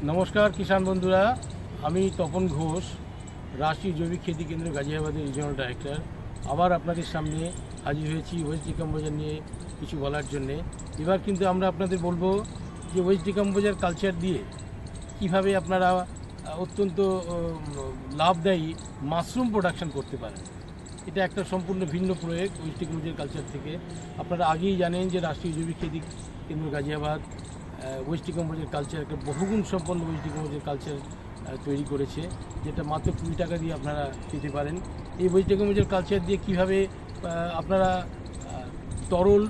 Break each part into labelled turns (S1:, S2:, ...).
S1: নমস্কার কিষাণ বন্ধুরা, আমি তপন ঘোষ, রাষ্ট্রীয় জৈবিক খেতি কেন্দ্র গাজিয়াবাদের রিজিওনাল ডাইরেক্টর। আবার আপনাদের সামনে হাজির হয়েছি ওয়েস্ট ডিকম্পোজার নিয়ে কিছু বলার জন্যে। এবার কিন্তু আমরা আপনাদের বলবো যে ওয়েস্ট ডিকম্পোজার কালচার দিয়ে কিভাবে আপনারা অত্যন্ত লাভদায়ী মাশরুম প্রোডাকশন করতে পারেন। এটা একটা সম্পূর্ণ ভিন্ন প্রয়োগ ওয়েস্ট ডিকম্পোজার কালচার থেকে। আপনারা আগেই জানেন যে রাষ্ট্রীয় জৈবিক খেতি কেন্দ্র গাজিয়াবাদ ওয়েস্ট ডিকম্পোজার কালচার একটা বহুগুণ সম্পন্ন ওয়েস্ট ডিকম্পোজার কালচার তৈরি করেছে, যেটা মাত্র 20 টাকা দিয়ে আপনারা পেতে পারেন। এই ওয়েস্ট ডিকম্পোজার কালচার দিয়ে কীভাবে আপনারা তরল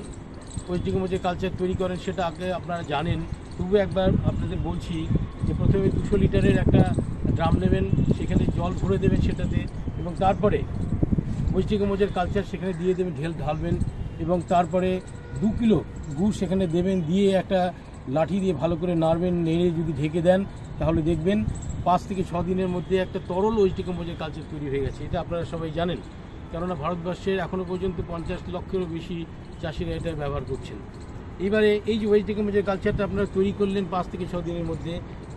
S1: ওয়েস্ট ডিকম্পোজার কালচার তৈরি করেন সেটা আগে আপনারা জানেন, তবু একবার আপনাদের বলছি যে প্রথমে 200 লিটারের একটা ড্রাম নেবেন, সেখানে জল ভরে দেবেন সেটাতে, এবং তারপরে ওয়েস্ট ডিকম্পোজার কালচার সেখানে দিয়ে দেবেন, ঢালবেন, এবং তারপরে 2 কিলো গুড় সেখানে দেবেন, দিয়ে একটা লাঠি দিয়ে ভালো করে নাড়বেন। নেড়ে যদি ঢেকে দেন তাহলে দেখবেন 5 থেকে 6 দিনের মধ্যে একটা তরল ওয়েস্ট ডিকম্পোজার কালচার তৈরি হয়ে গেছে। এটা আপনারা সবাই জানেন, কেননা ভারতবর্ষের এখনও পর্যন্ত 50 লক্ষেরও বেশি চাষিরা এটা ব্যবহার করছেন। এবারে এই যে ওয়েস্ট ডিকম্পোজার কালচারটা আপনারা তৈরি করলেন 5 থেকে 6 দিনের মধ্যে,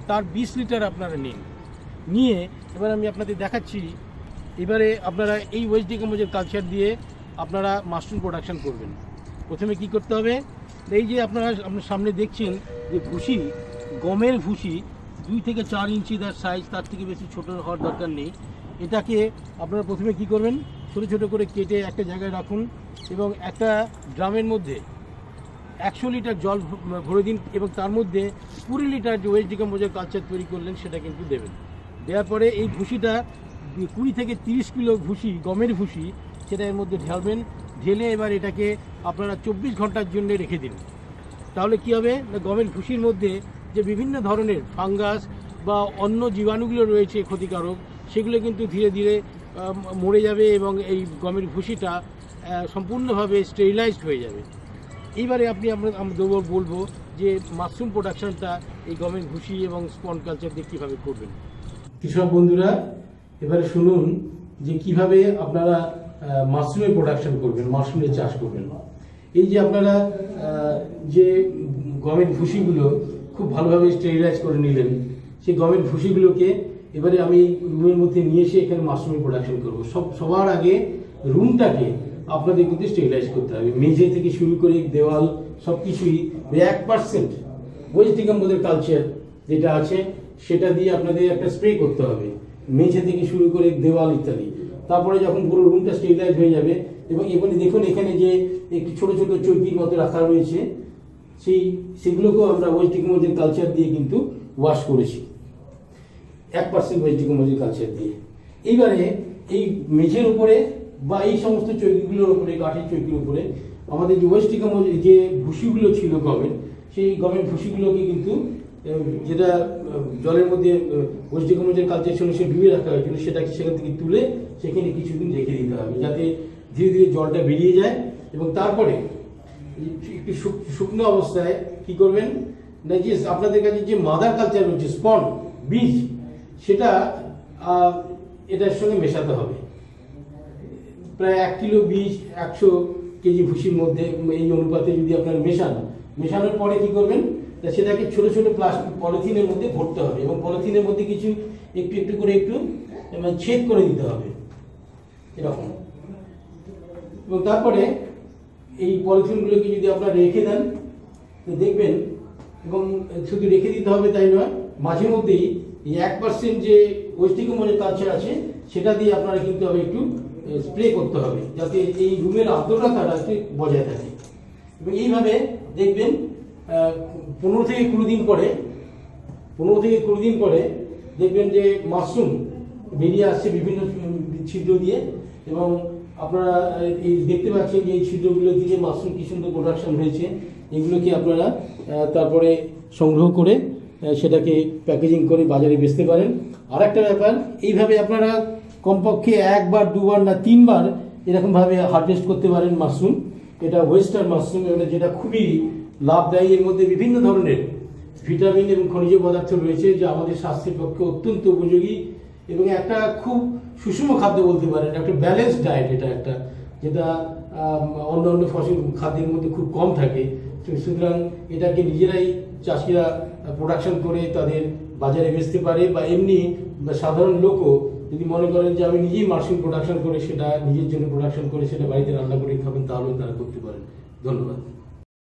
S1: তার 20 লিটার আপনারা নিন, নিয়ে এবার আমি আপনাদের দেখাচ্ছি। এবারে আপনারা এই ওয়েস্ট ডিকম্পোজার কালচার দিয়ে আপনারা মাশরুম প্রোডাকশন করবেন। প্রথমে কি করতে হবে, এই যে আপনার সামনে দেখছেন যে ভুসি, গমের ভুসি 2 থেকে 4 ইঞ্চি তার সাইজ, তার থেকে বেশি ছোট হওয়ার দরকার নেই। এটাকে আপনারা প্রথমে কি করবেন, ছোট ছোট করে কেটে একটা জায়গায় রাখুন, এবং একটা ড্রামের মধ্যে 100 লিটার জল ভরে দিন, এবং তার মধ্যে 20 লিটার যে ওয়েস্ট ডিকম্পোজার কালচার তৈরি করলেন সেটা কিন্তু দেবেন। দেওয়ার পরে এই ভুসিটা 20 থেকে 30 কিলো ভুসি, গমের ভুসি, সেটা এর মধ্যে ঢালবেন। ঢেলে এবার এটাকে আপনারা 24 ঘন্টার জন্য রেখে দিন। তাহলে কী হবে না, গমের ভুসির মধ্যে যে বিভিন্ন ধরনের ফাঙ্গাস বা অন্য জীবাণুগুলো রয়েছে ক্ষতিকারক, সেগুলো কিন্তু ধীরে ধীরে মরে যাবে, এবং এই গমের ভুসিটা সম্পূর্ণভাবে স্টেরিলাইজড হয়ে যাবে। এইবারে আমরা বলবো যে মাশরুম প্রোডাকশনটা এই গমের ভুসি এবং স্পন কালচার দিয়ে কীভাবে করবেন। কৃষক বন্ধুরা, এবারে শুনুন যে কিভাবে আপনারা মাশরুমের প্রোডাকশন করবেন, মাশরুমের চাষ করবেন। এই যে আপনারা যে গমের ভুসিগুলো খুব ভালোভাবে স্টেরিলাইজ করে নিলেন, সেই গমের ভুসিগুলোকে এবারে আমি রুমের মধ্যে নিয়ে এসে এখানে মাশরুমের প্রোডাকশন করবো। সবার আগে রুমটাকে আপনাদের কিন্তু স্টেরিলাইজ করতে হবে। মেঝে থেকে শুরু করে দেওয়াল সব কিছুই 1% ওয়েস্ট ডিকম্পোজার কালচার যেটা আছে সেটা দিয়ে আপনাদের একটা স্প্রে করতে হবে, মেঝে থেকে শুরু করে দেওয়াল ইত্যাদি। তারপরে যখন পুরো রুমটা স্টেরিলাইজ হয়ে যাবে, এবং এখানে দেখুন এখানে যে একটু ছোট ছোট চৌকির মতো রাখা রয়েছে, সেগুলোকেও আমরা ওয়েস্ট ডিকম্পোজার কালচার দিয়ে কিন্তু ওয়াশ করেছি, 1% ওয়েস্ট ডিকম্পোজার কালচার দিয়ে। এইবারে এই মেঝের উপরে বা এই সমস্ত চৌকিগুলোর উপরে, কাঠের চৌকির উপরে আমাদের যে ওয়েস্ট ডিকম্পোজার যে ভুসিগুলো ছিল গমের, সেই গমের ভুসিগুলোকে কিন্তু যেটা জলের মধ্যে ওয়েস্ট ডিকম্পোজার কালচার ছিল সে ডুবে রাখা হয়েছিল, সেটাকে সেখান থেকে তুলে সেখানে কিছুদিন রেখে দিতে হবে, যাতে ধীরে ধীরে জলটা বেরিয়ে যায়। এবং তারপরে একটু শুকনো অবস্থায় কি করবেন না, যে আপনাদের কাছে যে মাদার কালচার রয়েছে, স্পন বীজ, সেটা এটার সঙ্গে মেশাতে হবে। প্রায় 1 কিলো বীজ 100 কেজি ভুসির মধ্যে এই অনুপাতে যদি আপনারা মেশানোর পরে কি করবেন, সেটাকে ছোট ছোট প্লাস্টিক পলিথিনের মধ্যে ভরতে হবে, এবং পলিথিনের মধ্যে কিছু একটু করে ছেদ করে দিতে হবে এরকম। এবং তারপরে এই পলিথিনগুলোকে যদি আপনারা রেখে দেন তো দেখবেন, এবং শুধু রেখে দিতে হবে তাই নয়, মাঝে মধ্যেই এই 1% যে ওয়েস্ট ডিকম্পোজার কালচার আছে সেটা দিয়ে আপনারা কিন্তু একটু স্প্রে করতে হবে, যাতে এই রুমের আর্দ্রতাটা বজায় থাকে। এবং এইভাবে দেখবেন 15 থেকে 20 দিন পরে দেখবেন যে মাশরুম বেরিয়ে আসছে বিভিন্ন ছিদ্র দিয়ে, এবং আপনারা এই দেখতে পাচ্ছেন যে এই ছিদ্রগুলো দিয়ে মাশরুম কি সুন্দর প্রোডাকশন হয়েছে। এগুলোকে আপনারা তারপরে সংগ্রহ করে সেটাকে প্যাকেজিং করে বাজারে বেচতে পারেন। আর একটা ব্যাপার, এইভাবে আপনারা কমপক্ষে 1 বার 2 বার না 3 বার এরকমভাবে হারভেস্ট করতে পারেন মাশরুম। এটা ওয়েস্টার্ন মাশরুম, যেটা খুবই লাভদায়ী। এর মধ্যে বিভিন্ন ধরনের ভিটামিন এবং খনিজ পদার্থ রয়েছে, যা আমাদের স্বাস্থ্যের পক্ষে অত্যন্ত উপযোগী, এবং একটা খুব সুষম খাদ্য বলতে পারেন, একটা ব্যালেন্স ডায়েট। এটা একটা যেটা অন্য ফসল খাদ্যের মধ্যে খুব কম থাকে। সুতরাং এটাকে নিজেরাই চাষিরা প্রোডাকশন করে তাদের বাজারে বেচতে পারে, বা এমনি সাধারণ লোকও যদি মনে করেন যে আমি নিজেই মাশরুম প্রোডাকশন করে সেটা নিজের জন্য প্রোডাকশন করে সেটা বাড়িতে রান্না করে খাবেন, তাহলেও তারা করতে পারেন। ধন্যবাদ।